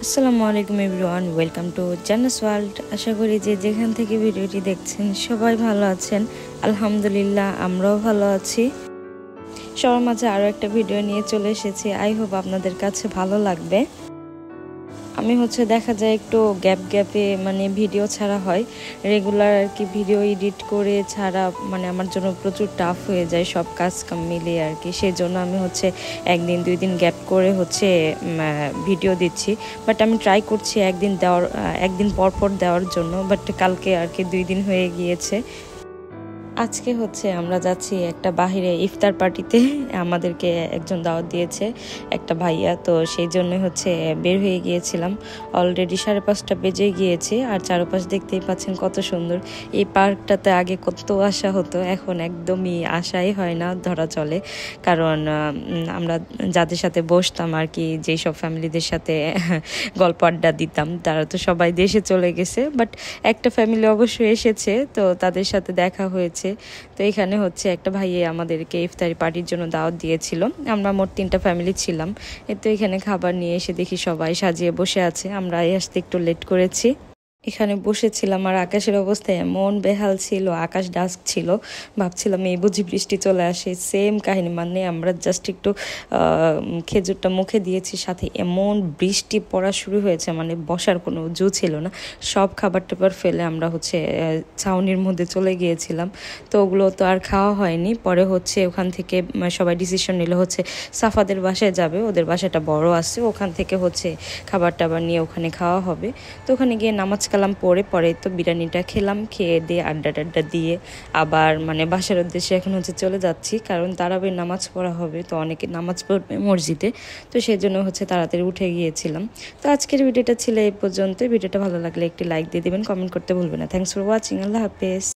আসসালামু আলাইকুম everyone, welcome to Janna's world. আশা করি যে যেখান থেকে ভিডিওটি দেখছেন সবাই ভালো আছেন। আলহামদুলিল্লাহ, আমরাও ভালো আছি। সবার মাঝে আরও একটা ভিডিও নিয়ে চলে এসেছি। আই হোপ আপনাদের কাছে ভালো লাগবে। আমি দেখা যায় একটু গ্যাপে ভিডিও ছাড়া হয়, রেগুলার আর কি ভিডিও এডিট করে ছাড়া আমার জন্য প্রচুর টাফ হয়ে যায় সব কাজ কাম মিলিয়ে আর কি। সেই জন্য আমি একদিন দুই দিন গ্যাপ করে ভিডিও দিচ্ছি। বাট আমি ট্রাই করছি একদিন পর দেওয়ার জন্য। বাট কালকে আর কি 2 দিন হয়ে গিয়েছে। আজকে আমরা যাচ্ছি একটা বাহিরে ইফতার পার্টিতে। আমাদেরকে একজন দাওয়াত দিয়েছে, একটা ভাইয়া। তো সেই জন্য বের হয়ে গিয়েছিলাম। অলরেডি 5:30 বেজে গিয়েছে। আর চারপাশ দেখতেই পাচ্ছেন কত সুন্দর। এই পার্কটাতে আগে কত আসা হতো, এখন একদমই আসাই হয় না ধরা চলে। কারণ আমরা যাদের সাথে বসতাম আর কি, যেই সব ফ্যামিলিদের সাথে গল্প আড্ডা দিতাম, তারা তো সবাই দেশে চলে গেছে। বাট একটা ফ্যামিলি অবশ্যই এসেছে, তো তাদের সাথে দেখা হয়েছে। তো এখানে একটা ভাইয়ে আমাদেরকে ইফতারি পার্টির জন্য দাওয়াত দিয়েছিল। আমরা মোট 3টা ফ্যামিলি ছিলাম। তো এখানে খাবার নিয়ে এসে দেখি সবাই সাজিয়ে বসে আছে। আমরা আসতে একটু লেট করেছি। এখানে বসেছিলাম আর আকাশের অবস্থা এমন বেহাল ছিল, আকাশ ডাস্ক ছিল। ভাবছিলাম এই বুঝি বৃষ্টি চলে আসে। সেম কাহিনী, আমরা জাস্ট একটু খেজুরটা মুখে দিয়েছি, সাথে এমন বৃষ্টি পড়া শুরু হয়েছে, বসার কোনো জো ছিল না। সব খাবার টাবার ফেলে আমরা ছাউনির মধ্যে চলে গিয়েছিলাম। তো ওগুলো তো আর খাওয়া হয়নি। পরে ওখান থেকে সবাই ডিসিশন নিল সাফাদের বাসায় যাবে, ওদের বাসাটা বড় আছে, ওখান থেকে খাবার টাবার নিয়ে ওখানে খাওয়া হবে। তো ওখানে গিয়ে নামাজ কালাম পরে তো বিরিয়ানিটা খেলাম। খেয়ে দিয়ে আড্ডা দিয়ে আবার বাসার উদ্দেশ্যে এখন চলে যাচ্ছি। কারণ তারাবির নামাজ পড়া হবে, তো অনেকে নামাজ পড়বে মসজিদে। তো সেই জন্য তাড়াতাড়ি উঠে গিয়েছিলাম। তো আজকের ভিডিওটা ছিল এই পর্যন্ত। ভিডিওটা ভালো লাগলে একটি লাইক দিয়ে দিবেন, কমেন্ট করতে ভুলবেন না। Thanks for watching. আল্লাহ হাফেজ।